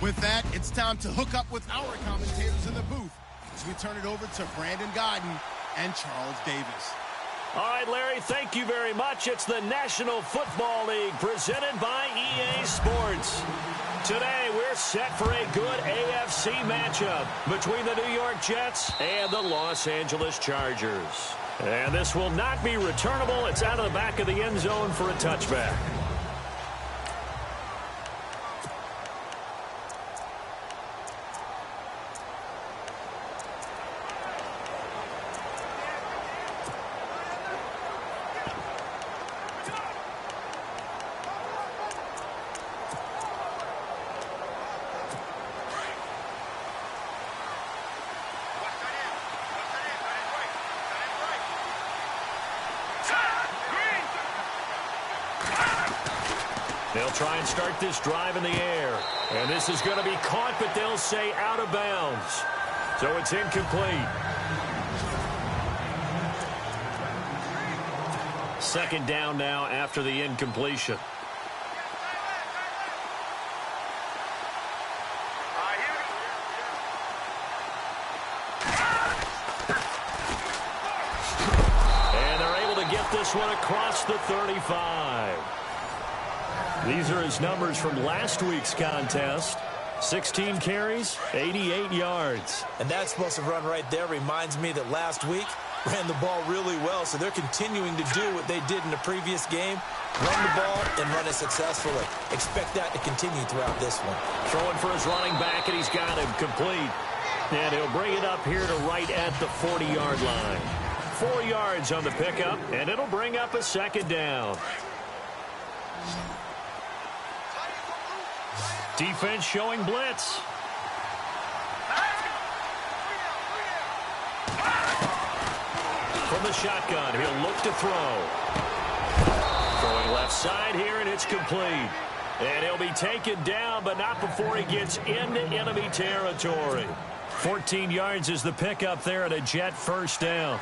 With that, it's time to hook up with our commentators in the booth as we turn it over to Brandon Godden and Charles Davis. All right, Larry, thank you very much. It's the National Football League presented by EA Sports. Today, we're set for a good AFC matchup between the New York Jets and the Los Angeles Chargers. And this will not be returnable. It's out of the back of the end zone for a touchback. They'll try and start this drive in the air. And this is going to be caught, but they'll say out of bounds. So it's incomplete. Second down now after the incompletion. And they're able to get this one across the 35. These are his numbers from last week's contest. 16 carries, 88 yards. And that explosive run right there reminds me that last week ran the ball really well, so they're continuing to do what they did in the previous game, run the ball and run it successfully. Expect that to continue throughout this one. Throwing for his running back, and he's got him complete. And he'll bring it up here to right at the 40-yard line. 4 yards on the pickup, and it'll bring up a second down. Defense showing blitz. From the shotgun, he'll look to throw. Throwing left side here, and it's complete. And he'll be taken down, but not before he gets into enemy territory. 14 yards is the pickup there, and a Jet first down.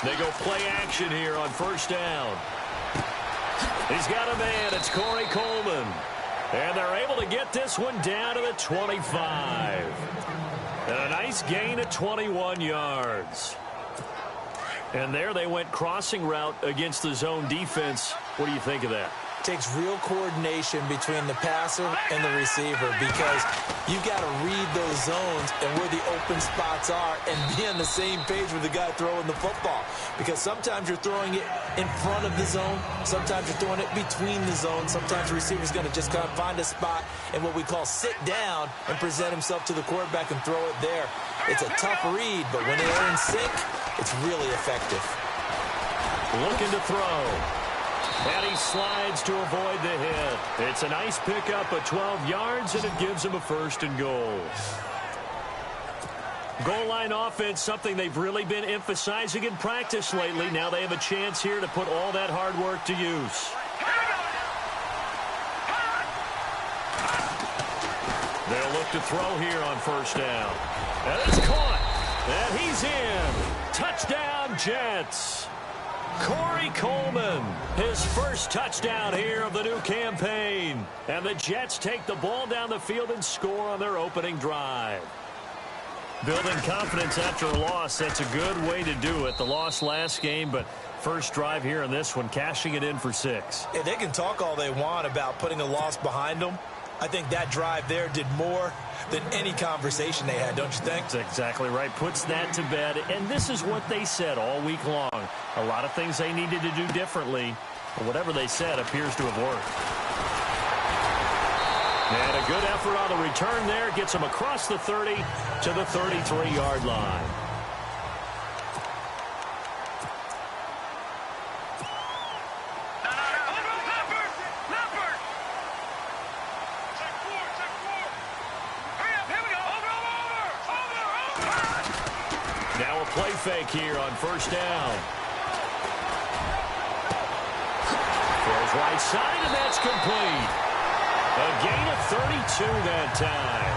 They go play action here on first down. He's got a man. It's Corey Coleman. And they're able to get this one down to the 25. And a nice gain of 21 yards. And there they went crossing route against the zone defense. What do you think of that? Takes real coordination between the passer and the receiver, because you've got to read those zones and where the open spots are and be on the same page with the guy throwing the football. Because sometimes you're throwing it in front of the zone. Sometimes you're throwing it between the zones. Sometimes the receiver's going to just kind of find a spot and what we call sit down and present himself to the quarterback and throw it there. It's a tough read, but when they're in sync, it's really effective. Looking to throw. And he slides to avoid the hit. It's a nice pickup of 12 yards, and it gives him a first and goal. Goal line offense, something they've really been emphasizing in practice lately. Now they have a chance here to put all that hard work to use. They'll look to throw here on first down. And it's caught. And he's in. Touchdown, Jets. Corey Coleman, his first touchdown here of the new campaign. And the Jets take the ball down the field and score on their opening drive. Building confidence after a loss, that's a good way to do it. The loss last game, but first drive here in this one, cashing it in for 6. Yeah, they can talk all they want about putting a loss behind them. I think that drive there did more than any conversation they had, don't you think? That's exactly right. Puts that to bed. And this is what they said all week long. A lot of things they needed to do differently. But whatever they said appears to have worked. And a good effort on the return there. Gets them across the 30 to the 33-yard line. Now a play fake here on first down. Throws right side, and that's complete. A gain of 32 that time.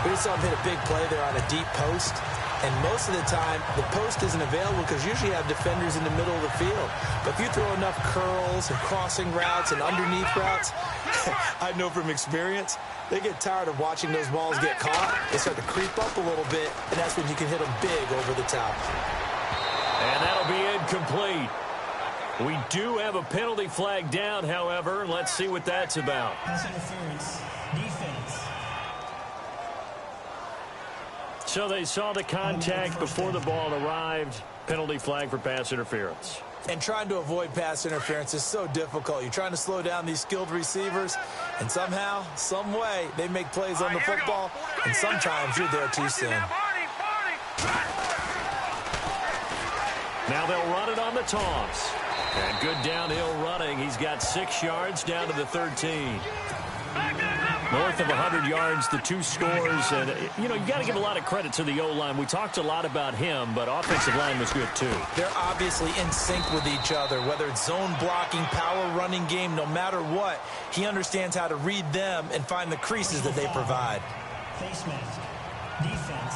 We just saw him hit a big play there on a deep post. And most of the time, the post isn't available because usually you have defenders in the middle of the field. But if you throw enough curls and crossing routes and underneath routes, I know from experience, they get tired of watching those balls get caught. They start to creep up a little bit, and that's when you can hit them big over the top. And that'll be incomplete. We do have a penalty flag down, however. Let's see what that's about. Pass interference, defense. So they saw the contact before the ball arrived. Penalty flag for pass interference. And trying to avoid pass interference is so difficult. You're trying to slow down these skilled receivers, and somehow, some way, they make plays on the football, and sometimes you're there too soon. Now they'll run it on the toss. And good downhill running. He's got 6 yards down to the 13. North of 100 yards, the 2 scores. And, you know, you got to give a lot of credit to the O-line. We talked a lot about him, but offensive line was good, too. They're obviously in sync with each other, whether it's zone blocking, power running game, no matter what. He understands how to read them and find the creases that they provide. Face mask, defense.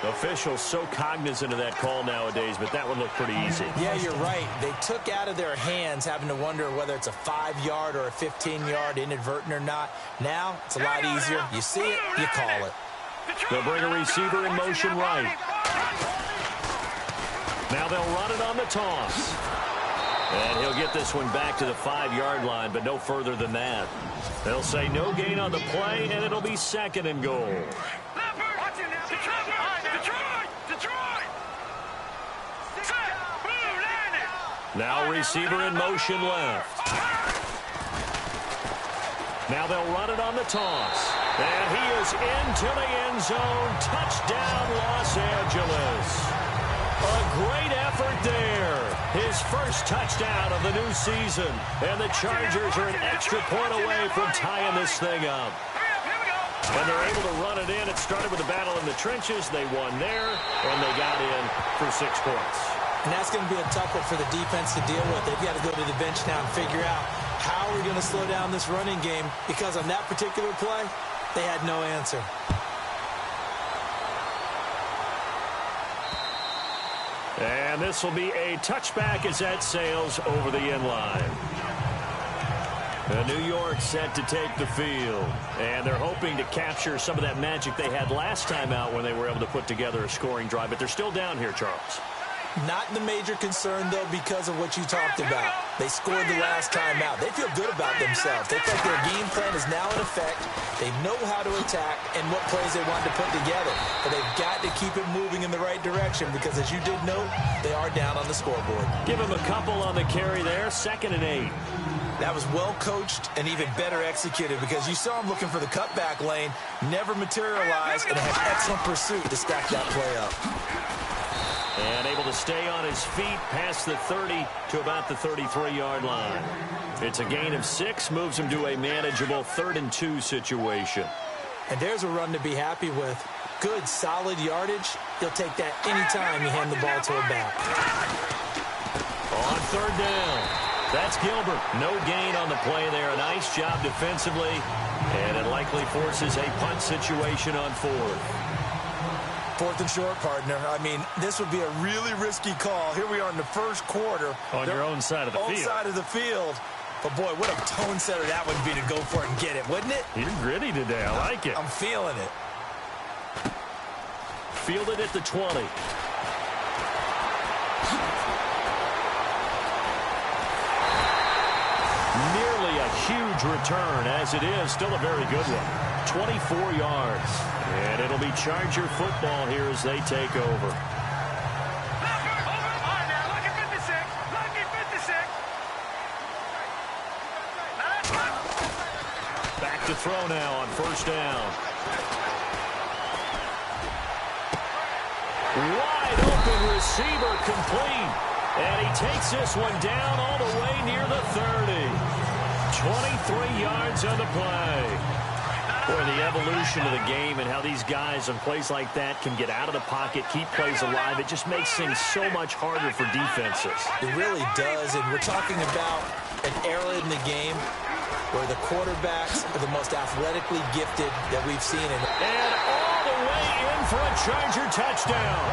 Officials so cognizant of that call nowadays, but that one looked pretty easy. Yeah, you're right. They took out of their hands having to wonder whether it's a 5-yard or a 15-yard inadvertent or not. Now, it's a lot easier. You see it, you call it. They'll bring a receiver in motion right. Now they'll run it on the toss. And he'll get this one back to the 5-yard line, but no further than that. They'll say no gain on the play, and it'll be 2nd and goal. Now receiver in motion left. Now they'll run it on the toss. And he is into the end zone. Touchdown, Los Angeles. A great effort there. His first touchdown of the new season. And the Chargers are an extra point away from tying this thing up. And they're able to run it in. It started with a battle in the trenches. They won there, and they got in for 6 points. And that's going to be a tough one for the defense to deal with. They've got to go to the bench now and figure out how we're going to slow down this running game, because on that particular play, they had no answer. And this will be a touchback as that sails over the end line. New York set to take the field, and they're hoping to capture some of that magic they had last time out when they were able to put together a scoring drive, but they're still down here, Charles. Not the major concern, though, because of what you talked about. They scored the last time out. They feel good about themselves. They think their game plan is now in effect. They know how to attack and what plays they want to put together. But they've got to keep it moving in the right direction because, as you did note, they are down on the scoreboard. Give them a couple on the carry there, 2nd and 8. That was well coached and even better executed because you saw him looking for the cutback lane, never materialized, and had excellent pursuit to stack that play up. And able to stay on his feet past the 30 to about the 33-yard line. It's a gain of 6, moves him to a manageable 3rd and 2 situation. And there's a run to be happy with. Good, solid yardage. He'll take that anytime you hand the ball to him back. On 3rd down. That's Gilbert. No gain on the play there. A nice job defensively. And it likely forces a punt situation on 4th. 4th and short, partner. I mean, this would be a really risky call. Here we are in the first quarter. On your own side of the field. Own side of the field. But, boy, what a tone setter that would be to go for it and get it, wouldn't it? You're gritty today. I like it. I'm feeling it. Fielded at the 20. Nearly a huge return, as it is. Still a very good one. 24 yards. And it'll be Charger football here as they take over. Back to throw now on 1st down. Wide open receiver complete. And he takes this one down all the way near the 30. 23 yards on the play. Boy, the evolution of the game and how these guys on plays like that can get out of the pocket, keep plays alive, it just makes things so much harder for defenses. It really does, and we're talking about an era in the game where the quarterbacks are the most athletically gifted that we've seen. And all the for a Charger touchdown.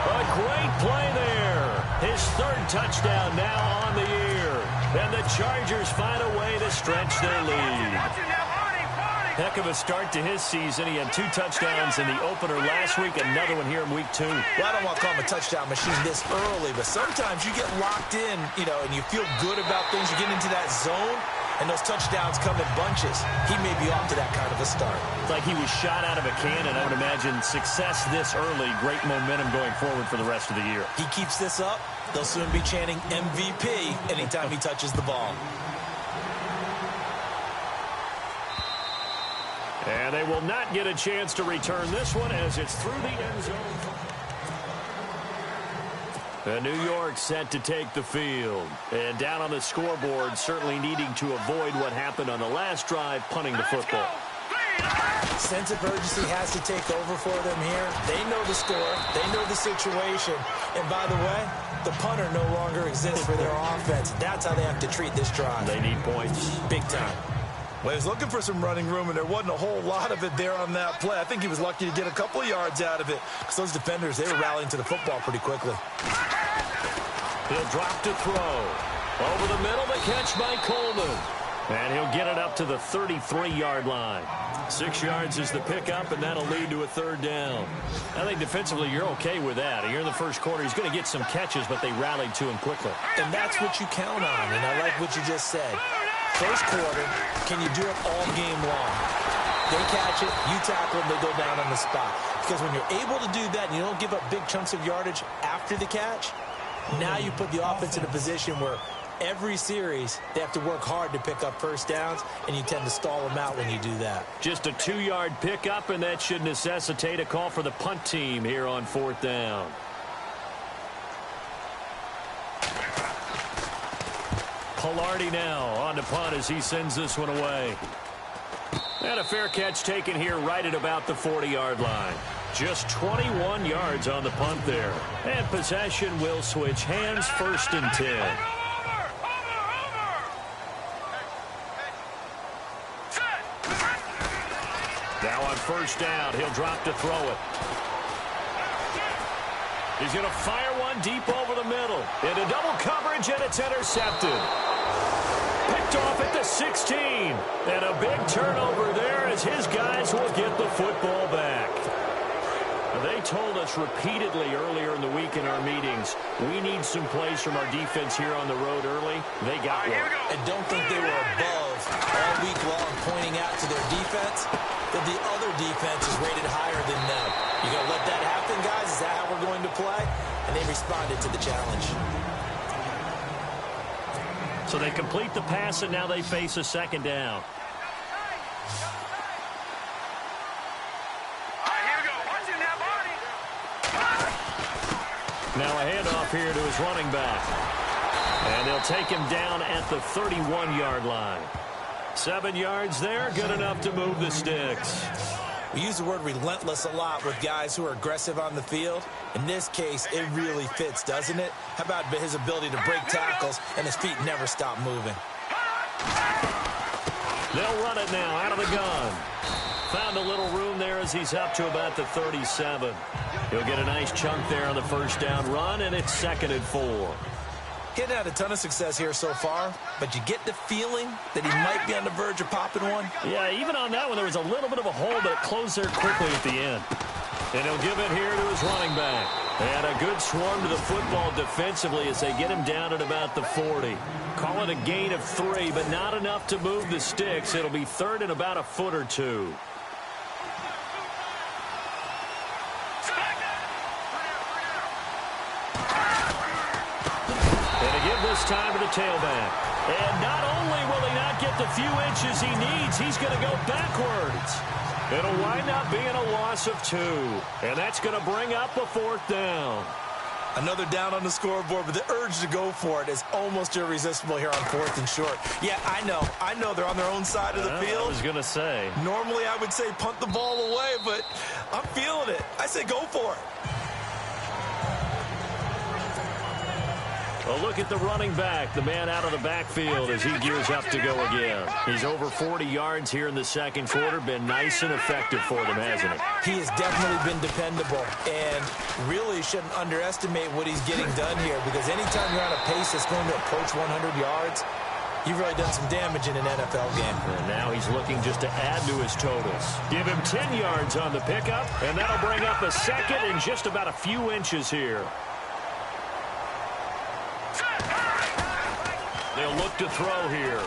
A great play there. His third touchdown now on the year. And the Chargers find a way to stretch their lead. Heck of a start to his season. He had 2 touchdowns in the opener last week, another one here in week 2. Well, I don't want to call him a touchdown machine this early, but sometimes you get locked in, and you feel good about things. You get into that zone, and those touchdowns come in bunches. He may be off to that kind of a start. It's like he was shot out of a cannon. I would imagine success this early, great momentum going forward for the rest of the year. He keeps this up, they'll soon be chanting MVP anytime he touches the ball. And they will not get a chance to return this one as it's through the end zone. And New York set to take the field. And down on the scoreboard, certainly needing to avoid what happened on the last drive, punting the football. Sense of urgency has to take over for them here. They know the score. They know the situation. And by the way, the punter no longer exists for their offense. That's how they have to treat this drive. They need points. Big time. Well, he was looking for some running room, and there wasn't a whole lot of it there on that play. I think he was lucky to get a couple of yards out of it because those defenders, they were rallying to the football pretty quickly. He'll drop to throw. Over the middle, the catch by Coleman. And he'll get it up to the 33-yard line. 6 yards is the pickup, and that'll lead to a third down. I think defensively you're okay with that. Here in the first quarter, he's going to get some catches, but they rallied to him quickly. And that's what you count on, and I like what you just said. First quarter, can you do it all game long? They catch it, you tackle them, they go down on the spot. Because when you're able to do that and you don't give up big chunks of yardage after the catch, now you put the offense in a position where every series they have to work hard to pick up first downs, and you tend to stall them out when you do that. Just a 2-yard pickup, and that should necessitate a call for the punt team here on 4th down. Pilardi now on to punt as he sends this one away. And a fair catch taken here right at about the 40-yard line. Just 21 yards on the punt there. And possession will switch hands, 1st and 10. Now on 1st down, he'll drop to throw it. He's going to fire one deep over the middle. Into double coverage, and it's intercepted. Picked off at the 16. And a big turnover there as his guys will get the football back. They told us repeatedly earlier in the week in our meetings, we need some plays from our defense here on the road early. They got one. And don't think they were above all week long pointing out to their defense that the other defense is rated higher than them. You going to let that happen, guys? Is that how we're going to play? And they responded to the challenge. So they complete the pass, and now they face a 2nd down. Now a handoff here to his running back. And they'll take him down at the 31-yard line. 7 yards there, good enough to move the sticks. We use the word relentless a lot with guys who are aggressive on the field. In this case, it really fits, doesn't it? How about his ability to break tackles and his feet never stop moving? They'll run it now out of the gun. Found a little room there as he's up to about the 37. He'll get a nice chunk there on the 1st down run, and it's 2nd and 4. He hadn't had a ton of success here so far, but you get the feeling that he might be on the verge of popping one. Yeah, even on that one, there was a little bit of a hole, but it closed there quickly at the end. And he'll give it here to his running back. And a good swarm to the football defensively as they get him down at about the 40. Call it a gain of 3, but not enough to move the sticks. It'll be 3rd and about a foot or 2. This time to the tailback. And not only will he not get the few inches he needs, he's going to go backwards. It'll wind up being a loss of 2. And that's going to bring up a 4th down. Another down on the scoreboard, but the urge to go for it is almost irresistible here on 4th and short. Yeah, I know they're on their own side of the field. I was going to say. Normally I would say punt the ball away, but I'm feeling it. I say go for it. A look at the running back, the man out of the backfield as he gears up to go again. He's over 40 yards here in the second quarter. Been nice and effective for them, hasn't he? He has definitely been dependable, and really shouldn't underestimate what he's getting done here, because anytime you're on a pace that's going to approach 100 yards, you've really done some damage in an NFL game. And now he's looking just to add to his totals. Give him 10 yards on the pickup, and that'll bring up a second in just about a few inches here. They'll look to throw here.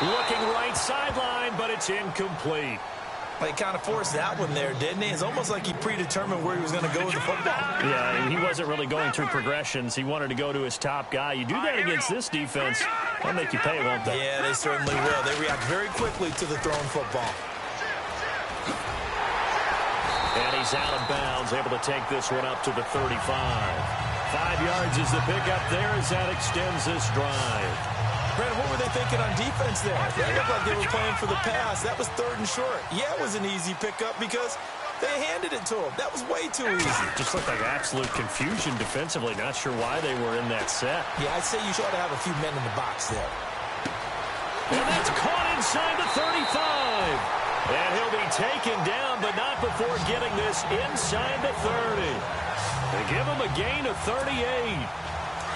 Looking right sideline, but it's incomplete. Well, he kind of forced that one there, didn't he? It's almost like he predetermined where he was going to go with the football. Yeah, and he wasn't really going through progressions. He wanted to go to his top guy. You do that against this defense, they'll make you pay, won't they? Yeah, they certainly will. They react very quickly to the thrown football. And he's out of bounds, able to take this one up to the 35. 5 yards is the pickup there as that extends this drive. Brandon, what were they thinking on defense there? They looked like they were playing for the pass. That was 3rd and short. Yeah, it was an easy pickup because they handed it to him. That was way too easy. Just looked like absolute confusion defensively. Not sure why they were in that set. Yeah, I'd say you should have a few men in the box there. And that's caught inside the 35. And he'll be taken down, but not before getting this inside the 30. They give him a gain of 38.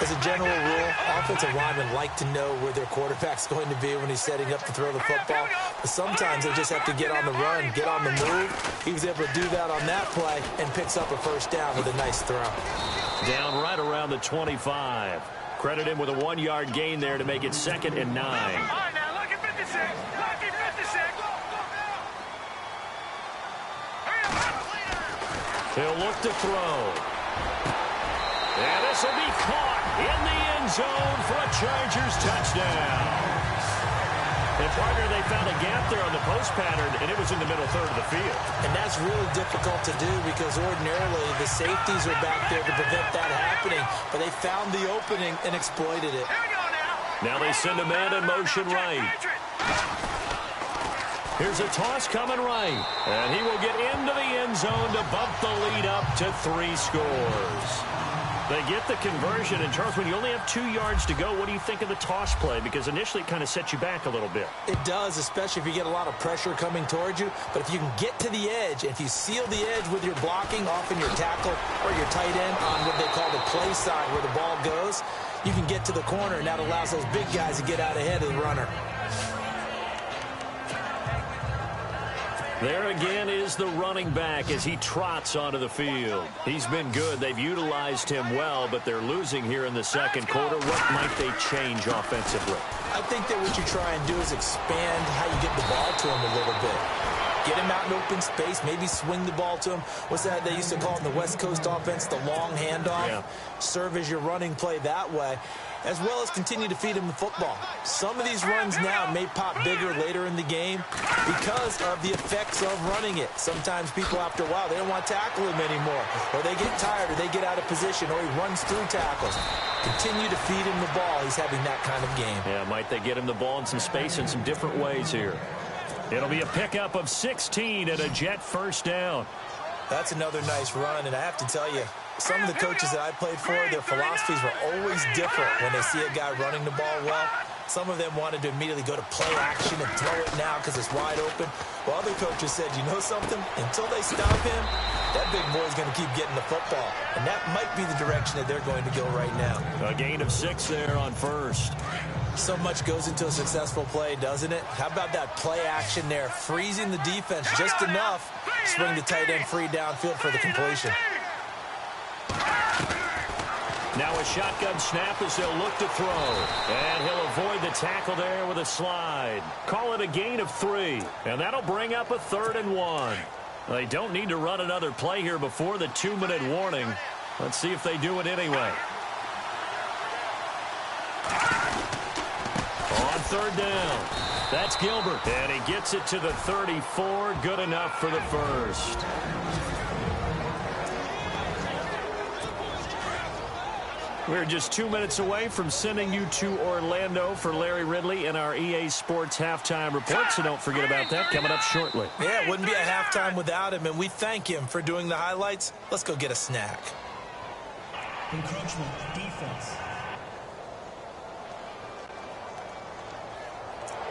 As a general rule, offensive linemen like to know where their quarterback's going to be when he's setting up to throw the football. But sometimes they just have to get on the run, get on the move. He was able to do that on that play and picks up a first down with a nice throw. Down right around the 25. Credit him with a 1-yard gain there to make it 2nd and 9. All right, now look at 56. Look at 56. He'll look to throw. And this will be caught in the end zone for a Chargers touchdown. And, partner, they found a gap there on the post pattern, and it was in the middle third of the field. And that's really difficult to do because ordinarily the safeties are back there to prevent that happening. But they found the opening and exploited it. Now they send a man in motion right. Here's a toss coming right. And he will get into the end zone to bump the lead up to 3 scores. They get the conversion, and Charles, when you only have 2 yards to go, what do you think of the toss play? Because initially it kind of sets you back a little bit. It does, especially if you get a lot of pressure coming towards you. But if you can get to the edge, if you seal the edge with your blocking, often your tackle or your tight end on what they call the play side where the ball goes, you can get to the corner, and that allows those big guys to get out ahead of the runner. There again is the running back as he trots onto the field. He's been good. They've utilized him well, but they're losing here in the second quarter. What might they change offensively? I think that what you try and do is expand how you get the ball to him a little bit. Get him out in open space, maybe swing the ball to him. What's that they used to call in the West Coast offense, the long handoff? Yeah. Serve as your running play that way, as well as continue to feed him the football. Some of these runs now may pop bigger later in the game because of the effects of running it. Sometimes people, after a while, they don't want to tackle him anymore, or they get tired, or they get out of position, or he runs through tackles. Continue to feed him the ball. He's having that kind of game. Yeah, might they get him the ball in some space in some different ways here. It'll be a pickup of 16 and a Jet first down. That's another nice run, and I have to tell you, some of the coaches that I played for, their philosophies were always different when they see a guy running the ball well. Some of them wanted to immediately go to play action and throw it now because it's wide open. While other coaches said, you know something? Until they stop him, that big boy's going to keep getting the football. And that might be the direction that they're going to go right now. A gain of 6 there on first. So much goes into a successful play, doesn't it? How about that play action there? Freezing the defense just enough to swing the tight end free downfield for the completion. Now a shotgun snap as they'll look to throw. And he'll avoid the tackle there with a slide. Call it a gain of 3. And that'll bring up a 3rd and 1. They don't need to run another play here before the 2-minute warning. Let's see if they do it anyway. On 3rd down. That's Gilbert. And he gets it to the 34. Good enough for the first. We're just 2 minutes away from sending you to Orlando for Larry Ridley and our EA Sports Halftime Report, so don't forget about that coming up shortly. Yeah, it wouldn't be a halftime without him, and we thank him for doing the highlights. Let's go get a snack. Encroachment. Defense.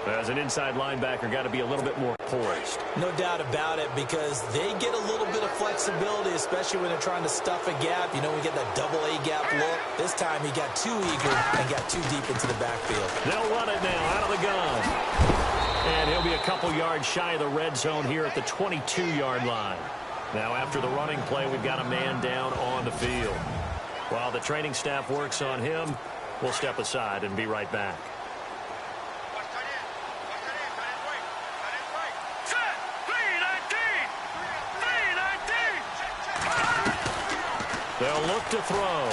As an inside linebacker, got to be a little bit more poised. No doubt about it, because they get a little bit of flexibility, especially when they're trying to stuff a gap. You know, we get that double A gap look. This time he got too eager and got too deep into the backfield. They'll run it now out of the gun. And he'll be a couple yards shy of the red zone here at the 22-yard line. Now, after the running play, we've got a man down on the field. While the training staff works on him, we'll step aside and be right back. They'll look to throw.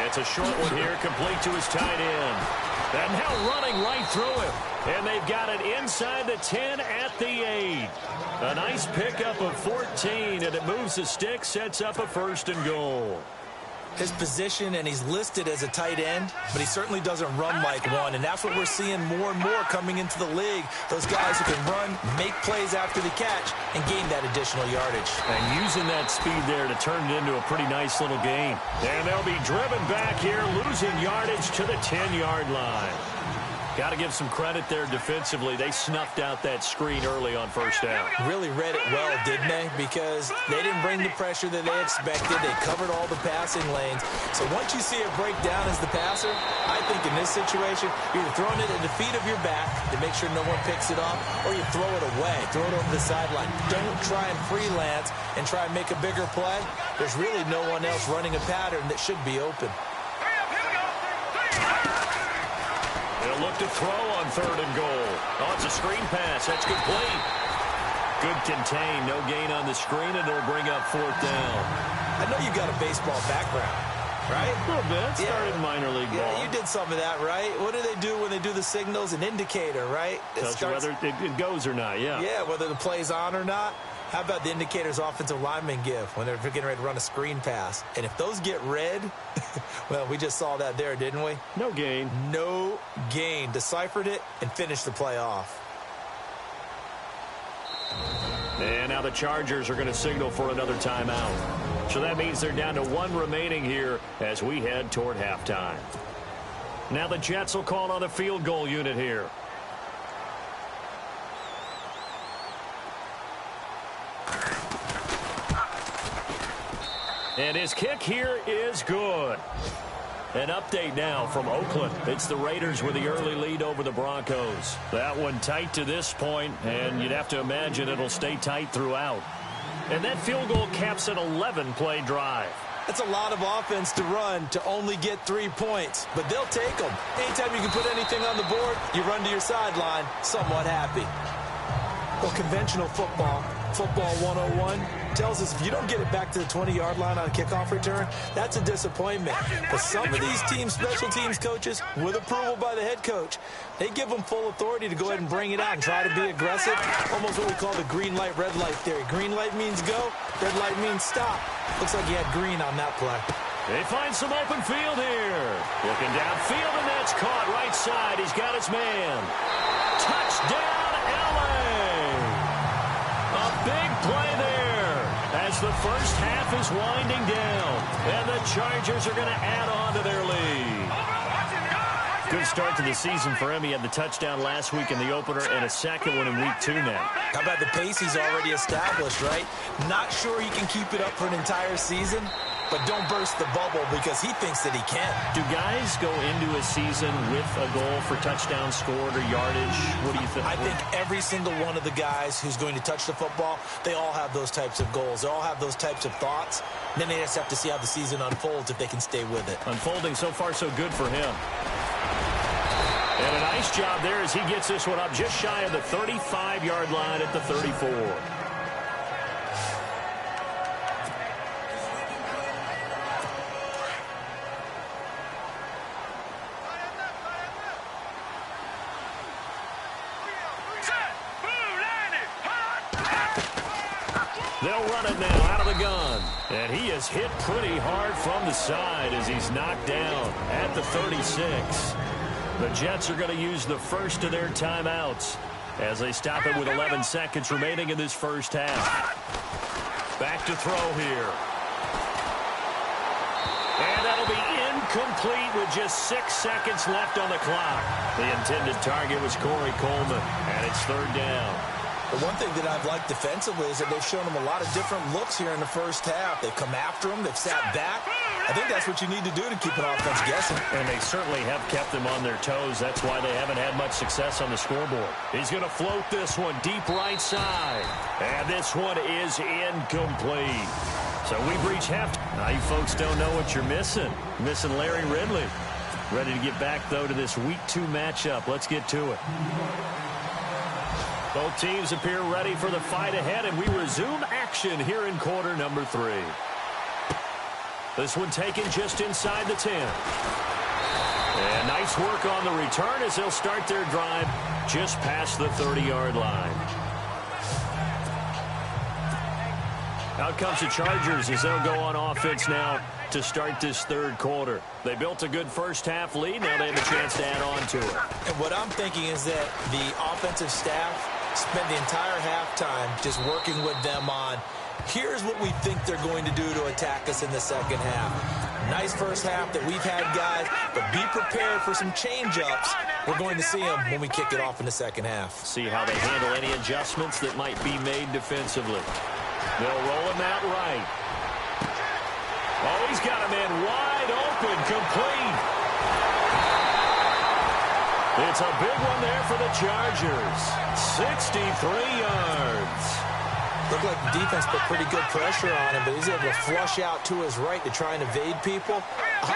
It's a short one here, complete to his tight end. And now running right through him. And they've got it inside the 10 at the 8. A nice pickup of 14, and it moves the stick, sets up a 1st and goal. His position, and he's listed as a tight end, but he certainly doesn't run like one, and that's what we're seeing more and more coming into the league. Those guys who can run, make plays after the catch, and gain that additional yardage. And using that speed there to turn it into a pretty nice little game. And they'll be driven back here, losing yardage to the 10-yard line. Got to give some credit there defensively. They snuffed out that screen early on 1st down. Really read it well, didn't they? Because they didn't bring the pressure that they expected. They covered all the passing lanes. So once you see it break down as the passer, I think in this situation, you're throwing it at the feet of your back to make sure no one picks it off, or you throw it away, throw it over the sideline. Don't try and freelance and try and make a bigger play. There's really no one else running a pattern that should be open. They'll look to throw on 3rd and goal. Oh, it's a screen pass. That's complete. Good contain. No gain on the screen, and it'll bring up 4th down. I know you've got a baseball background, right? A little bit. Started minor league ball. Yeah, you did some of that, right? What do they do when they do the signals? An indicator, right? Tells you whether it goes or not, yeah. Yeah, whether the play's on or not. How about the indicators offensive linemen give when they're getting ready to run a screen pass? And if those get red, well, we just saw that there, didn't we? No gain. No gain. Deciphered it and finished the play off. And now the Chargers are going to signal for another timeout. So that means they're down to 1 remaining here as we head toward halftime. Now the Jets will call on the field goal unit here. And his kick here is good. An update now from Oakland. It's the Raiders with the early lead over the Broncos. That one tight to this point, and you'd have to imagine it'll stay tight throughout. And that field goal caps an 11-play drive. That's a lot of offense to run to only get 3 points, but they'll take them. Anytime you can put anything on the board, you run to your sideline somewhat happy. Well, conventional football 101, tells us if you don't get it back to the 20-yard line on a kickoff return, that's a disappointment. But some of these teams, special teams coaches, with approval by the head coach, they give them full authority to go ahead and bring it out and try to be aggressive. Almost what we call the green light, red light theory. Green light means go, red light means stop. Looks like he had green on that play. They find some open field here. Looking downfield, and that's caught right side. He's got his man. Touchdown, LA. A big play there as the first half is winding down. And the Chargers are going to add on to their lead. Good start to the season for him. He had the touchdown last week in the opener and a second one in week 2 now. How about the pace he's already established, right? Not sure he can keep it up for an entire season, but don't burst the bubble because he thinks that he can. Do guys go into a season with a goal for touchdowns scored or yardage? What do you think? I think every single one of the guys who's going to touch the football, they all have those types of goals. They all have those types of thoughts. And then they just have to see how the season unfolds if they can stay with it. Unfolding so far so good for him. And a nice job there as he gets this one up just shy of the 35-yard line at the 34. They'll run it now out of the gun. And he is hit pretty hard from the side as he's knocked down at the 36. The Jets are going to use the first of their timeouts as they stop it with 11 seconds remaining in this first half. Back to throw here. Incomplete with just 6 seconds left on the clock. The intended target was Corey Coleman, and it's third down. The one thing that I've liked defensively is that they've shown him a lot of different looks here in the first half. They've come after him. They've sat back. I think that's what you need to do to keep an offense guessing. And they certainly have kept them on their toes. That's why they haven't had much success on the scoreboard. He's going to float this one deep right side. And this one is incomplete. So we reach half. Now you folks don't know what you're missing. Missing Larry Ridley. Ready to get back, though, to this Week 2 matchup. Let's get to it. Both teams appear ready for the fight ahead, and we resume action here in quarter number 3. This one taken just inside the 10. And nice work on the return as they'll start their drive just past the 30-yard line. Out comes the Chargers as they'll go on offense now to start this third quarter. They built a good first-half lead. Now they have a chance to add on to it. And what I'm thinking is that the offensive staff spent the entire halftime just working with them on, here's what we think they're going to do to attack us in the second half. Nice first half that we've had, guys, but be prepared for some change-ups. We're going to see them when we kick it off in the second half. See how they handle any adjustments that might be made defensively. They'll roll him out right. Oh, he's got a man wide open, complete. It's a big one there for the Chargers. 63 yards. Looked like the defense put pretty good pressure on him, but he's able to flush out to his right to try and evade people.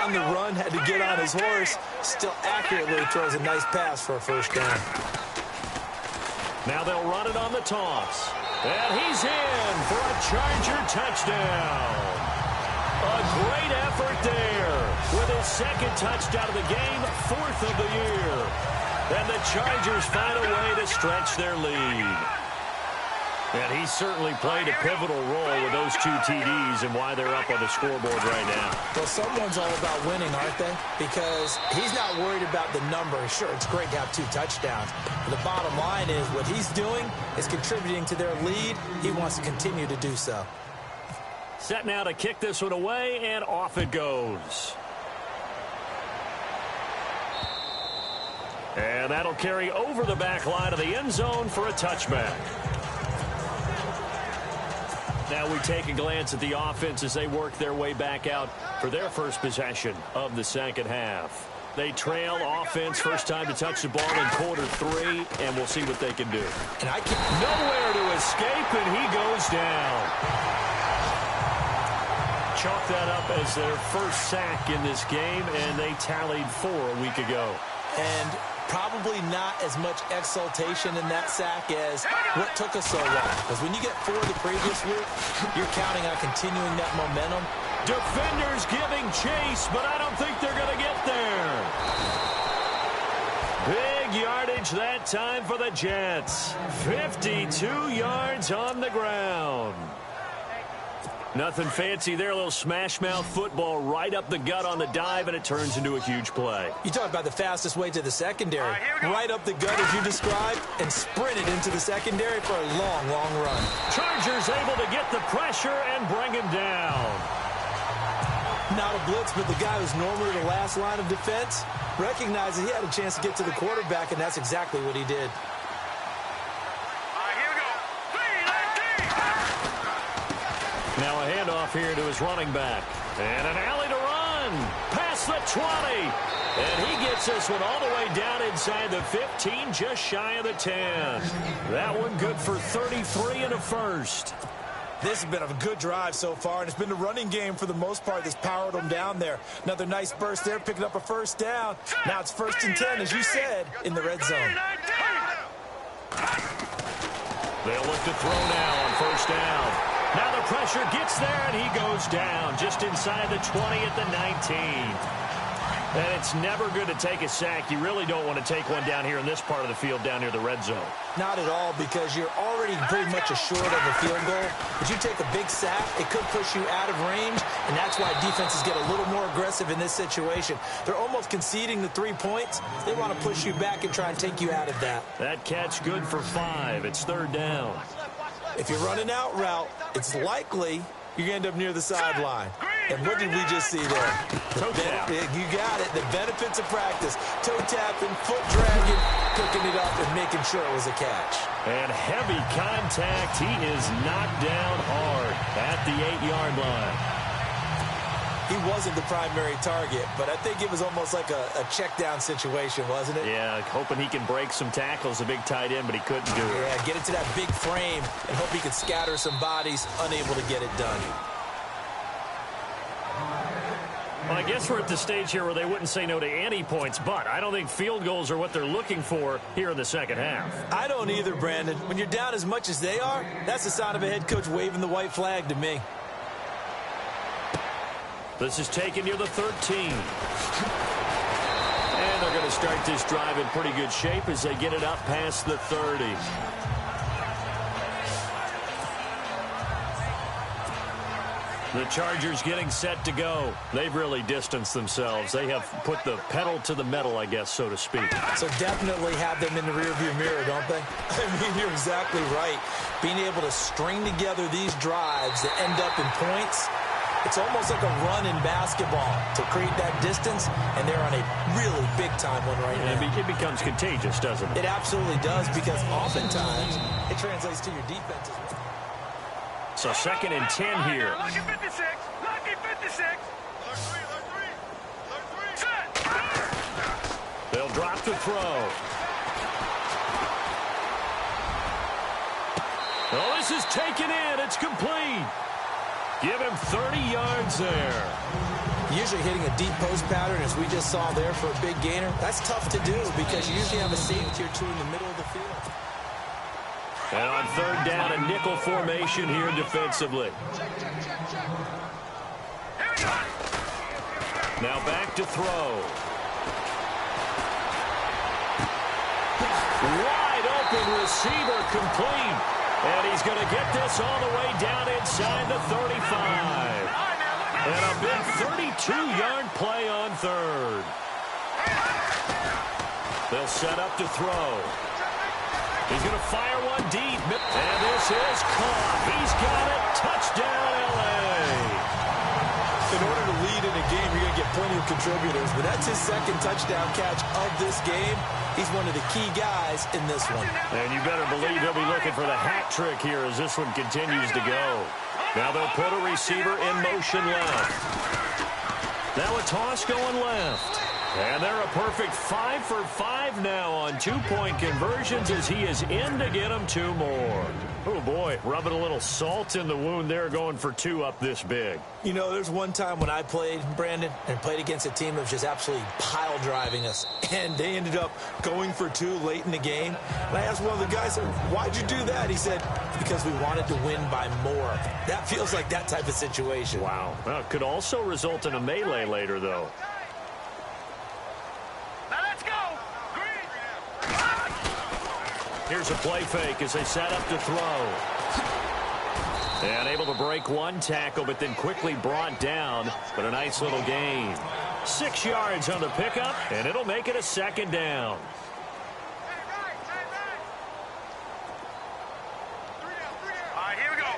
On the run, had to get on his horse. Still accurately throws a nice pass for a first down. Now they'll run it on the toss. And he's in for a Charger touchdown. A great effort there with his second touchdown of the game, 4th of the year. And the Chargers find a way to stretch their lead. And he certainly played a pivotal role with those 2 TDs and why they're up on the scoreboard right now. Well, someone's all about winning, aren't they? Because he's not worried about the number. Sure, it's great to have 2 touchdowns. But the bottom line is what he's doing is contributing to their lead. He wants to continue to do so. Set now to kick this one away, and off it goes. And that'll carry over the back line of the end zone for a touchback. Now we take a glance at the offense as they work their way back out for their first possession of the second half. They trail offense, first time to touch the ball in quarter 3, and we'll see what they can do. And I can't... Nowhere to escape, and he goes down. Chalk that up as their first sack in this game, and they tallied 4 a week ago. And probably not as much exultation in that sack as what took us so long. Because when you get 4 the previous week, you're counting on continuing that momentum. Defenders giving chase, but I don't think they're going to get there. Big yardage that time for the Jets. 52 yards on the ground. Nothing fancy there, a little smash-mouth football right up the gut on the dive, and it turns into a huge play. You talk about the fastest way to the secondary. Right up the gut, as you described, and sprinted into the secondary for a long, long run. Chargers able to get the pressure and bring him down. Not a blitz, but the guy who's normally the last line of defense recognized that he had a chance to get to the quarterback, and that's exactly what he did. Now a handoff here to his running back. And an alley to run. Past the 20. And he gets this one all the way down inside the 15, just shy of the 10. That one good for 33 and a first. This has been a good drive so far, and it's been the running game for the most part that's powered them down there. Another nice burst there, picking up a first down. Now it's 1st and 10, as you said, in the red zone. They'll look to throw now on first down. Now the pressure gets there, and he goes down just inside the 20 at the 19. And it's never good to take a sack. You really don't want to take one down here in this part of the field down near the red zone. Not at all, because you're already pretty much assured of a field goal. But you take a big sack, it could push you out of range, and that's why defenses get a little more aggressive in this situation. They're almost conceding the 3 points. They want to push you back and try and take you out of that. That catch good for 5. It's 3rd down. If you're running out route, it's likely you're going to end up near the sideline. And what did we just see there? Toe tap. You got it. The benefits of practice. Toe tapping, foot dragging, picking it up, and making sure it was a catch. And heavy contact. He is knocked down hard at the 8-yard line. He wasn't the primary target, but I think it was almost like a check-down situation, wasn't it? Yeah, hoping he can break some tackles, a big tight end, but he couldn't do it. Yeah, get into that big frame and hope he could scatter some bodies, unable to get it done. Well, I guess we're at the stage here where they wouldn't say no to any points, but I don't think field goals are what they're looking for here in the second half. I don't either, Brandon. When you're down as much as they are, that's the sign of a head coach waving the white flag to me. This is taken near the 13. And they're going to start this drive in pretty good shape as they get it up past the 30. The Chargers getting set to go. They've really distanced themselves. They have put the pedal to the metal, I guess, so to speak. So definitely have them in the rearview mirror, don't they? I mean, you're exactly right. Being able to string together these drives that end up in points, it's almost like a run in basketball to create that distance, and they're on a really big-time one right now. It becomes contagious, doesn't it? It absolutely does, because oftentimes it translates to your defense as well. So 2nd and 10 here. Lucky 56. Lucky 56. They'll drop to throw. Oh, this is taken in. It's complete. Give him 30 yards there. Usually hitting a deep post pattern, as we just saw there for a big gainer, that's tough to do because you usually have a safety or two in the middle of the field. And on 3rd down, a nickel formation here defensively. Now back to throw. Wide open receiver complete. And he's going to get this all the way down inside the 35. And a big 32-yard play on 3rd. They'll set up to throw. He's going to fire one deep. And this is caught. He's got it. Touchdown, L.A. In order to lead in a game, you're going to get plenty of contributors, but that's his 2nd touchdown catch of this game. He's one of the key guys in this one. And you better believe he'll be looking for the hat trick here as this one continues to go. Now they'll put a receiver in motion left. Now a toss going left. And they're a perfect 5 for 5 now on 2-point conversions as he is in to get them 2 more. Oh, boy, rubbing a little salt in the wound there, going for 2 up this big. You know, there's one time when I played, Brandon, and played against a team that was just absolutely pile driving us, and they ended up going for 2 late in the game. And I asked one of the guys, why'd you do that? He said, because we wanted to win by more. That feels like that type of situation. Wow. Well, it could also result in a melee later, though. Here's a play fake as they set up to throw. And able to break one tackle, but then quickly brought down. But a nice little gain. 6 yards on the pickup, and it'll make it a 2nd down. All right, here we go.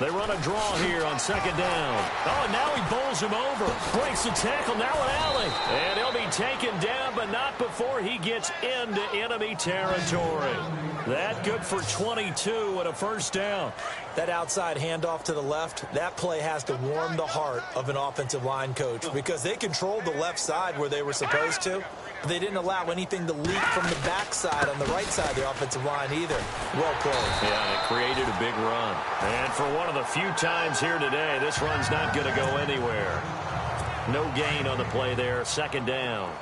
They run a draw here on 2nd down. Oh, and now he bowls him over. Breaks the tackle, now an alley. And he'll be taken down, but not before he gets into enemy territory. That good for 22 and a 1st down. That outside handoff to the left, that play has to warm the heart of an offensive line coach because they controlled the left side where they were supposed to. But they didn't allow anything to leak from the backside on the right side of the offensive line either. Well played. Yeah, it created a big run. And for one of the few times here today, this run's not going to go anywhere. No gain on the play there, 2nd down.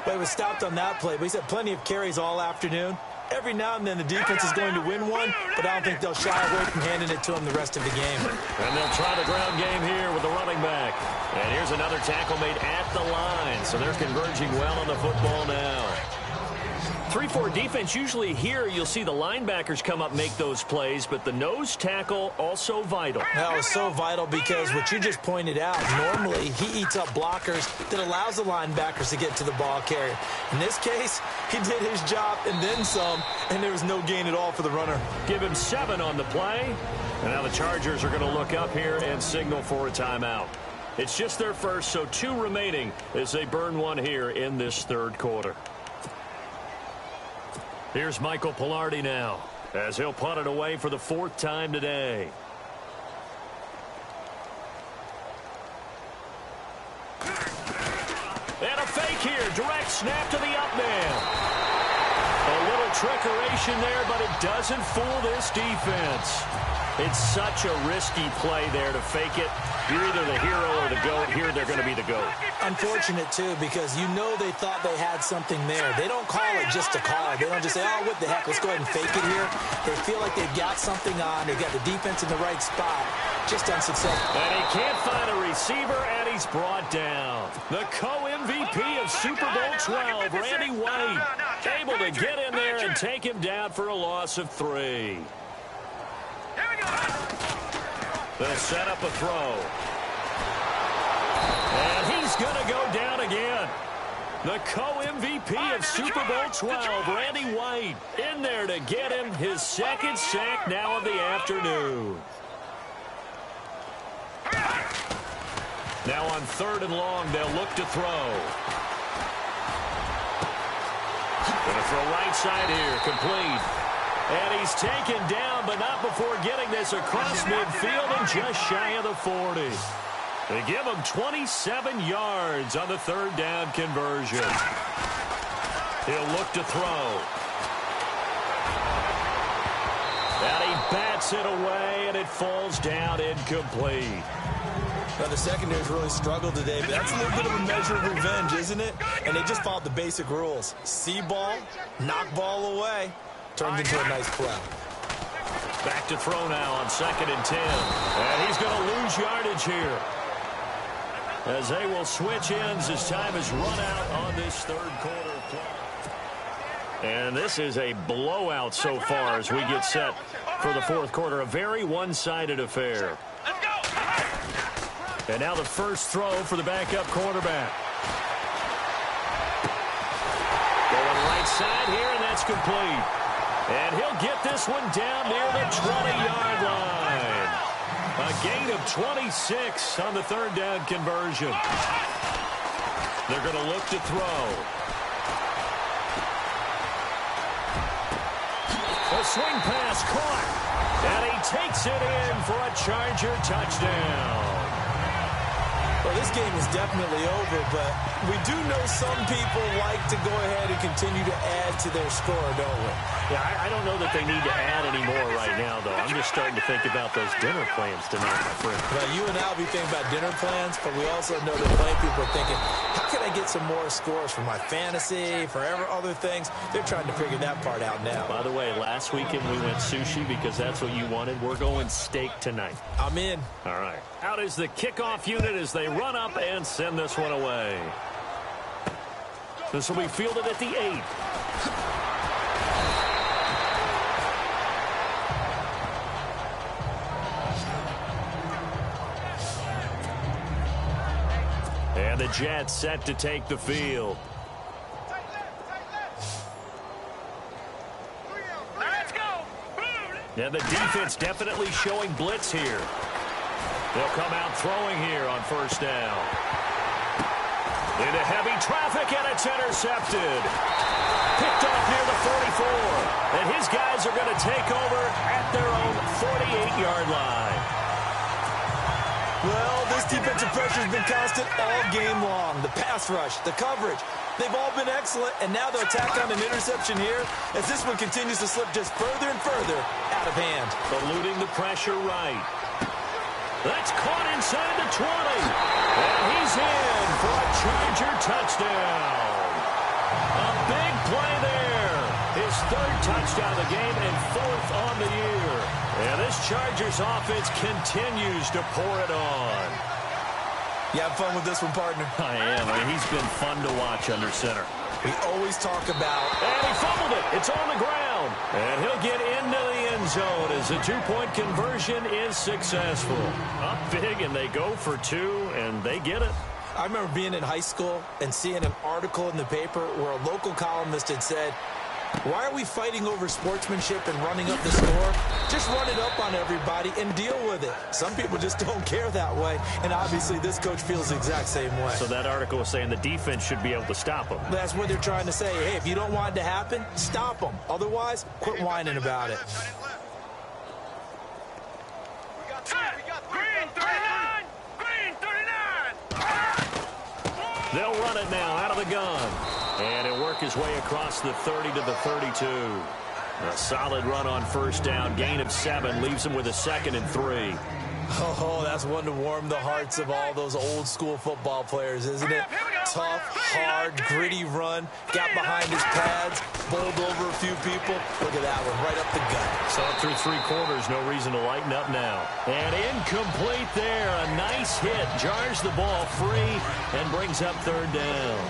But he was stopped on that play, but he's had plenty of carries all afternoon. Every now and then the defense is going to win one, but I don't think they'll shy away from handing it to him the rest of the game. And they'll try the ground game here with the running back. And here's another tackle made at the line, so they're converging well on the football now. 3-4 defense, usually here you'll see the linebackers come up make those plays, but the nose tackle also vital. That was so vital because what you just pointed out, normally he eats up blockers that allows the linebackers to get to the ball carrier. In this case, he did his job and then some, and there was no gain at all for the runner. Give him 7 on the play, and now the Chargers are going to look up here and signal for a timeout. It's just their first, so 2 remaining as they burn one here in this third quarter. Here's Michael Pilardi now as he'll punt it away for the 4th time today. And a fake here. Direct snap to the up man. A little trickeration there, but it doesn't fool this defense. It's such a risky play there to fake it. You're either the hero or the GOAT. Here they're going to be the GOAT. Unfortunate, too, because you know they thought they had something there. They don't call it just to call it. They don't just say, oh, what the heck, let's go ahead and fake it here. They feel like they've got something on. They've got the defense in the right spot. Just unsuccessful. And he can't find a receiver, and he's brought down. The co-MVP of Super Bowl 12, Randy White, able to get in there and take him down for a loss of 3. They'll set up a throw. And he's going to go down again. The co-MVP of Super Bowl 12, Randy White, in there to get him his 2nd sack now of the afternoon. Now on 3rd and long, they'll look to throw. Going to throw right side here, complete. And he's taken down, but not before getting this across midfield and just shy of the 40. They give him 27 yards on the 3rd down conversion. He'll look to throw. And he bats it away, and it falls down incomplete. Now, the secondary's really struggled today, but that's a little bit of a measure of revenge, isn't it? And they just followed the basic rules. See ball, knock ball away. Turned into a nice play. Back to throw now on 2nd and 10. And he's going to lose yardage here, as they will switch ends as time is run out on this 3rd quarter play. And this is a blowout so far as we get set for the 4th quarter. A very one-sided affair. And now the first throw for the backup quarterback. Going right side here, and that's complete. And he'll get this one down near the 20-yard line. A gain of 26 on the 3rd down conversion. They're going to look to throw. A swing pass caught. And he takes it in for a Charger touchdown. Well, this game is definitely over, but we do know some people like to go ahead and continue to add to their score, don't we? Yeah, I don't know that they need to add any more right now, though. I'm just starting to think about those dinner plans tonight, my friend. Well, you and I will be thinking about dinner plans, but we also know that plenty of people are thinking, how can I get some more scores for my fantasy, for other things? They're trying to figure that part out now. By the way, last weekend we went sushi because that's what you wanted. We're going steak tonight. I'm in. All right. Out is the kickoff unit as they run up and send this one away. This will be fielded at the 8. And the Jets set to take the field. Let's go. And the defense definitely showing blitz here. They'll come out throwing here on 1st down. Into heavy traffic, and it's intercepted. Picked off near the 44. And his guys are going to take over at their own 48-yard line. Well, this defensive pressure has been constant all game long. The pass rush, the coverage, they've all been excellent, and now they'll tack on an interception here as this one continues to slip just further and further out of hand. Eluding the pressure right. That's caught inside the 20. And he's in for a Charger touchdown. A big play there. His 3rd touchdown of the game and 4th on the year. And this Chargers offense continues to pour it on. You have fun with this one, partner? I am. I mean, he's been fun to watch under center. We always talk about... And he fumbled It's on the ground. And he'll get into the end zone as the two-point conversion is successful. Up big, and they go for two, and they get it. I remember being in high school and seeing an article in the paper where a local columnist had said, why are we fighting over sportsmanship and running up the score? Just run it up on everybody and deal with it. Some people just don't care that way, and obviously this coach feels the exact same way. So that article was saying the defense should be able to stop them. That's what they're trying to say. Hey, if you don't want it to happen, stop them. Otherwise, quit whining about it. Green 39! Green 39! They'll run it now out of the gun. And he'll work his way across the 30 to the 32. A solid run on first down. Gain of 7 leaves him with a 2nd and 3. Oh, that's one to warm the hearts of all those old school football players, isn't it? Tough, hard, gritty run. Got behind his pads, bowled over a few people. Look at that one, right up the gut. So through 3 quarters, no reason to lighten up now. And incomplete there. A nice hit. Jars the ball free and brings up 3rd down.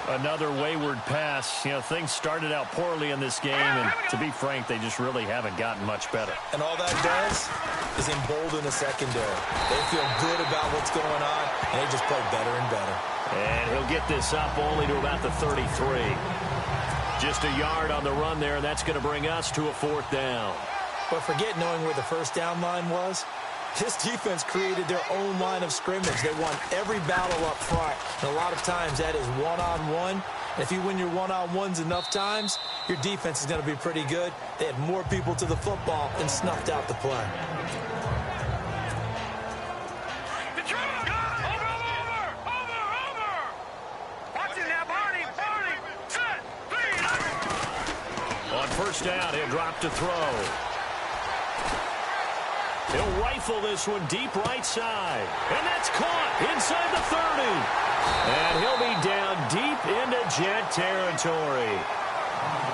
Another wayward pass. You know, things started out poorly in this game, and to be frank, they just really haven't gotten much better. And all that does is embolden the secondary. They feel good about what's going on, and they just play better and better. And he'll get this up only to about the 33. Just a yard on the run there, and that's going to bring us to a 4th down. But forget knowing where the first down line was. This defense created their own line of scrimmage. They won every battle up front. And a lot of times that is one-on-one. And if you win your one-on-ones enough times, your defense is going to be pretty good. They had more people to the football and snuffed out the play. On first down, he'll drop to throw. He'll rifle this one deep right side. And that's caught inside the 30. And he'll be down deep into Jet territory.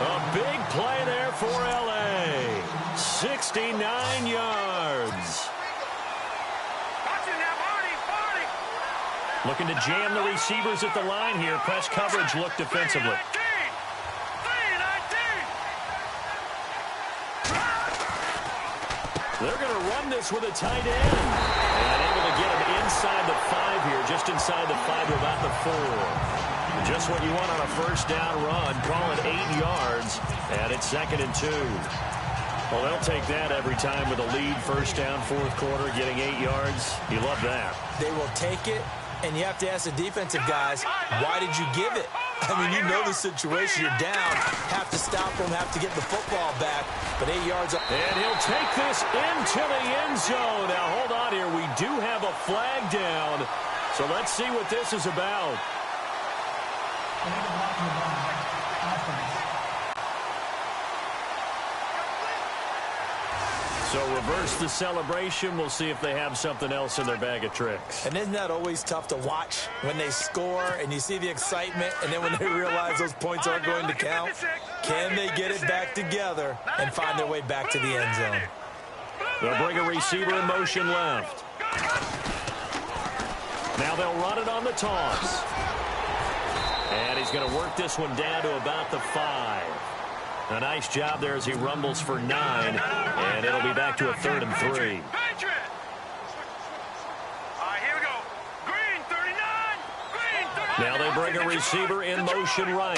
A big play there for L.A. 69 yards. Looking to jam the receivers at the line here. Press coverage look defensively. They're going to run this with a tight end. And able to get him inside the 5 here, just inside the 5 to about the 4. Just what you want on a first down run. Call it 8 yards, and it's 2nd and 2. Well, they'll take that every time with a lead. First down, 4th quarter, getting 8 yards. You love that. They will take it, and you have to ask the defensive guys, why did you give it? I mean, you know the situation. You're down. Have to stop them, have to get the football back. But 8 yards up. And he'll take this into the end zone. Now, hold on here. We do have a flag down. So let's see what this is about. So reverse the celebration. We'll see if they have something else in their bag of tricks. And isn't that always tough to watch when they score and you see the excitement, and then when they realize those points aren't going to count? Can they get it back together and find their way back to the end zone? They'll bring a receiver in motion left. Now they'll run it on the toss. And he's going to work this one down to about the 5. A nice job there as he rumbles for 9, and it'll be back to a 3rd and 3. Now they bring a receiver in motion right.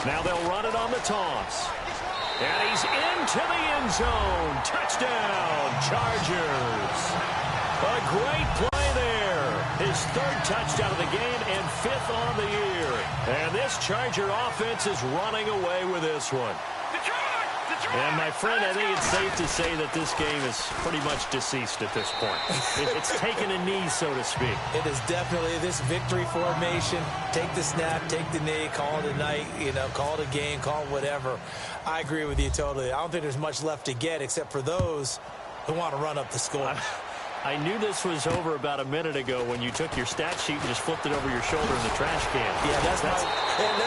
Now they'll run it on the toss. And he's into the end zone. Touchdown, Chargers. A great play there. His 3rd touchdown of the game and 5th on the year. And this Charger offense is running away with this one. And, my friend, I think it's safe to say that this game is pretty much deceased at this point. It's taken a knee, so to speak. It is definitely this victory formation. Take the snap, take the knee, call it a night, call it a game, call it whatever. I agree with you totally. I don't think there's much left to get except for those who want to run up the score. I knew this was over about a minute ago when you took your stat sheet and just flipped it over your shoulder in the trash can. Yeah, that's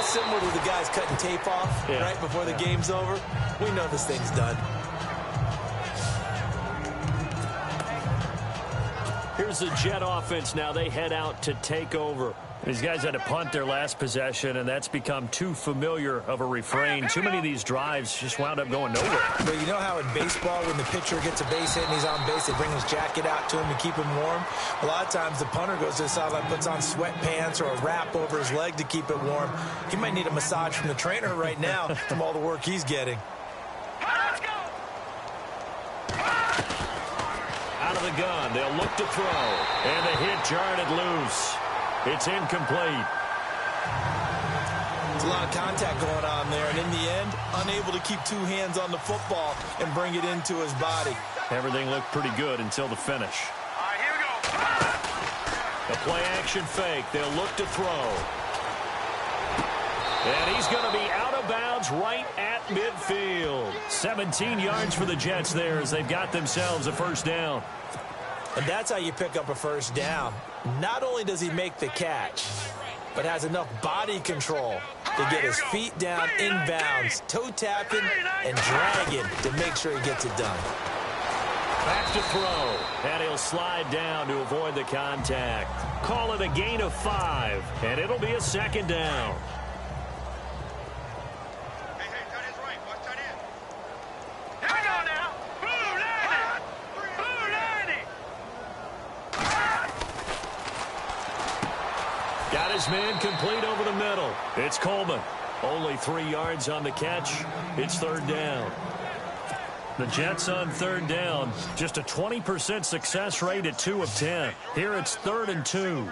similar to the guys cutting tape off right before the game's over. We know this thing's done. Here's the Jet offense now. They head out to take over. These guys had to punt their last possession, and that's become too familiar of a refrain. Too many of these drives just wound up going nowhere. But you know how in baseball, when the pitcher gets a base hit and he's on base, they bring his jacket out to him to keep him warm? A lot of times the punter goes to the sideline, puts on sweatpants or a wrap over his leg to keep it warm. He might need a massage from the trainer right now from all the work he's getting. Let's go. Out of the gun, they'll look to throw. And the hit jarred it loose. It's incomplete. There's a lot of contact going on there, and in the end, unable to keep two hands on the football and bring it into his body. Everything looked pretty good until the finish. All right, here we go. The play-action fake. They'll look to throw. And he's going to be out of bounds right at midfield. 17 yards for the Jets there as they've got themselves a first down. And that's how you pick up a first down. Not only does he make the catch, but has enough body control to get his feet down inbounds, toe tapping and dragging to make sure he gets it done. Back to throw, and he'll slide down to avoid the contact. Call it a gain of 5, and it'll be a second down. Got his man complete over the middle. It's Coleman. Only 3 yards on the catch. It's third down. The Jets on third down. Just a 20% success rate at 2 of 10. Here it's 3rd and 2.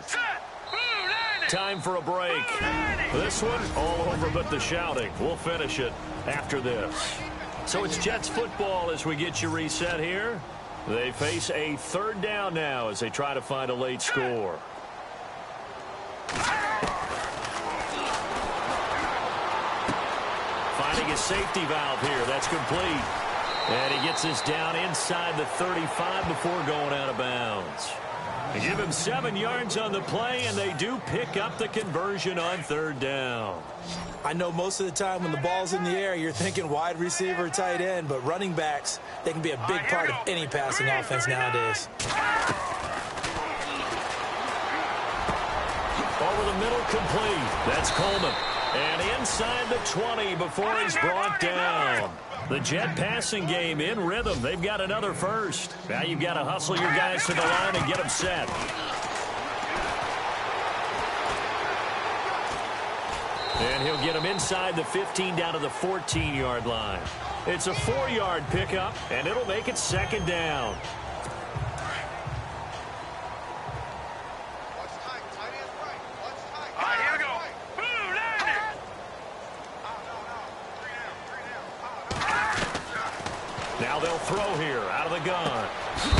Time for a break. This one all over but the shouting. We'll finish it after this. So it's Jets football as we get you reset here. They face a third down now as they try to find a late score. Finding a safety valve here. That's complete. And he gets us down inside the 35 before going out of bounds. They give him 7 yards on the play, and they do pick up the conversion on third down. I know most of the time when the ball's in the air, you're thinking wide receiver, tight end, but running backs, they can be a big part of any passing offense nowadays. Over the middle, complete. That's Coleman. And inside the 20 before he's brought down. The Jet passing game in rhythm. They've got another first. Now you've got to hustle your guys to the line and get them set. And he'll get them inside the 15 down to the 14-yard line. It's a 4-yard pickup, and it'll make it second down. Now they'll throw here out of the gun.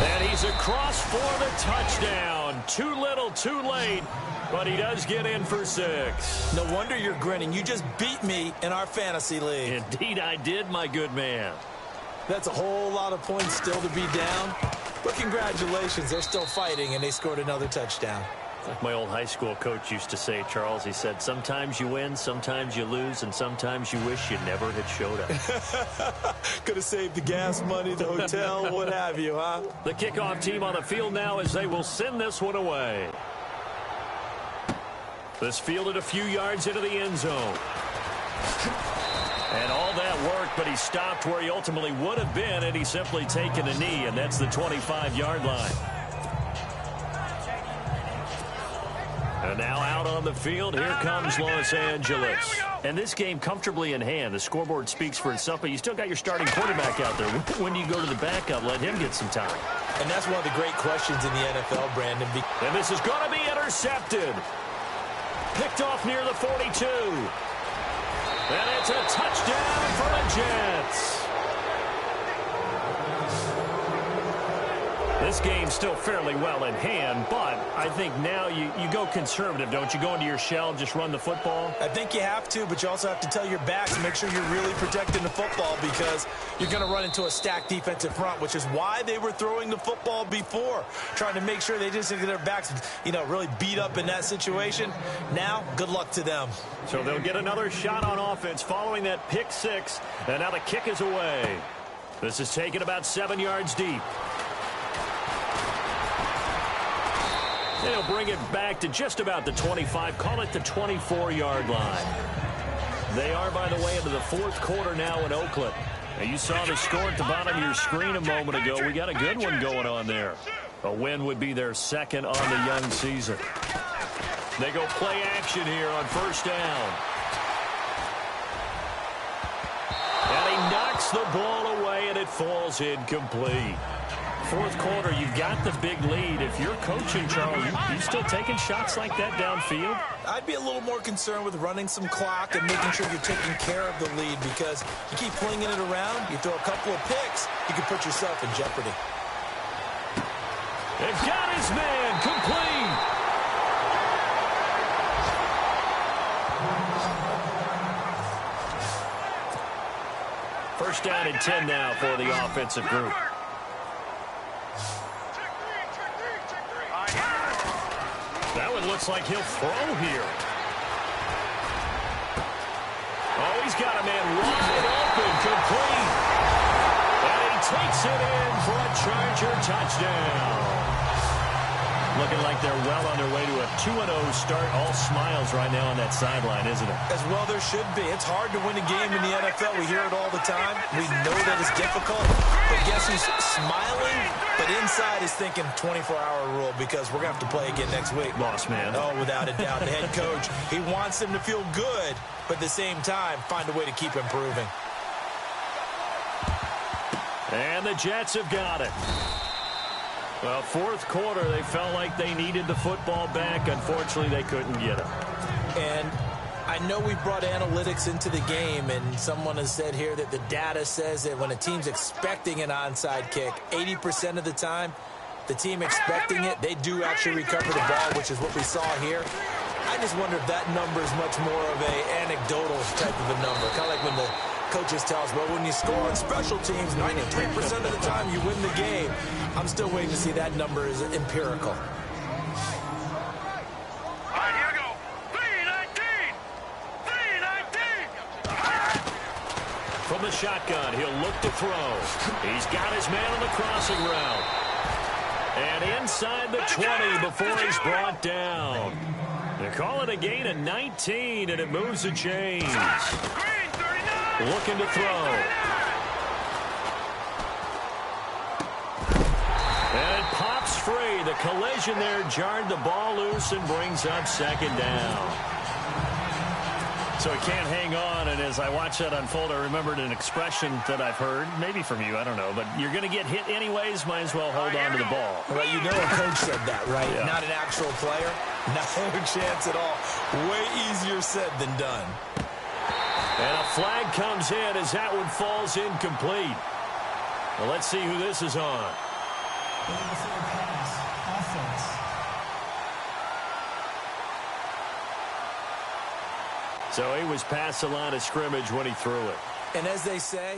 And he's across for the touchdown. Too little, too late. But he does get in for 6. No wonder you're grinning. You just beat me in our fantasy league. Indeed I did, my good man. That's a whole lot of points still to be down. But congratulations, they're still fighting, and they scored another touchdown. Like my old high school coach used to say, Charles, he said, sometimes you win, sometimes you lose, and sometimes you wish you never had showed up. Could have saved the gas money, the hotel, what have you, huh? The kickoff team on the field now as they will send this one away. This fielded a few yards into the end zone. And all that work, but he stopped where he ultimately would have been, and he's simply taken a knee, and that's the 25-yard line. And now out on the field, here comes Los Angeles. And this game comfortably in hand. The scoreboard speaks for itself, but you still got your starting quarterback out there. When do you go to the backup? Let him get some time. And that's one of the great questions in the NFL, Brandon. And this is going to be intercepted. Picked off near the 42. And it's a touchdown for the Jets. This game's still fairly well in hand, but I think now you go conservative, don't you? Go into your shell, just run the football? I think you have to, but you also have to tell your backs to make sure you're really protecting the football because you're going to run into a stacked defensive front, which is why they were throwing the football before, trying to make sure they just get their backs, really beat up in that situation. Now, good luck to them. So they'll get another shot on offense following that pick 6, and now the kick is away. This is taken about 7 yards deep. They'll bring it back to just about the 25. Call it the 24-yard line. They are, by the way, into the fourth quarter now in Oakland. Now, you saw the score at the bottom of your screen a moment ago. We got a good one going on there. A win would be their second on the young season. They go play action here on first down. And he knocks the ball away, and it falls incomplete. Fourth quarter, you've got the big lead. If you're coaching, Charles, you still taking shots like that downfield? I'd be a little more concerned with running some clock and making sure you're taking care of the lead, because you keep flinging it around, you throw a couple of picks, you can put yourself in jeopardy. They've got his man complete. First down and 10 now for the offensive group. That one looks like he'll throw here. Oh, he's got a man wide open, complete. And he takes it in for a Charger touchdown. Looking like they're well on their way to a 2-0 start. All smiles right now on that sideline, isn't it? As well there should be. It's hard to win a game in the NFL. We hear it all the time. We know that it's difficult. But guess who's smiling? But inside is thinking 24-hour rule, because we're going to have to play again next week. Boss man. Oh, without a doubt. The head coach, he wants them to feel good, but at the same time, find a way to keep improving. And the Jets have got it. Well, fourth quarter, they felt like they needed the football back. Unfortunately, they couldn't get it. And I know we brought analytics into the game, and someone has said here that the data says that when a team's expecting an onside kick, 80% of the time, the team expecting it, they do actually recover the ball, which is what we saw here. I just wonder if that number is much more of an anecdotal type of a number. Kind of like when the coaches tell us, well, when you score on special teams, 93% of the time you win the game. I'm still waiting to see that number is empirical. All right, here we go. 3-19. From the shotgun, he'll look to throw. He's got his man on the crossing route. And inside the 20 before he's brought down. They call it a gain of 19, and it moves the chains. Green, 39. Looking to throw. And it pops free. The collision there jarred the ball loose and brings up second down. So he can't hang on, and as I watch that unfold, I remembered an expression that I've heard, maybe from you, I don't know, but you're going to get hit anyways, might as well hold on to the ball. Well, you know a coach said that, right? Yeah. Not an actual player. No chance at all. Way easier said than done. And a flag comes in as that one falls incomplete. Well, let's see who this is on. So he was past the line of scrimmage when he threw it. And as they say,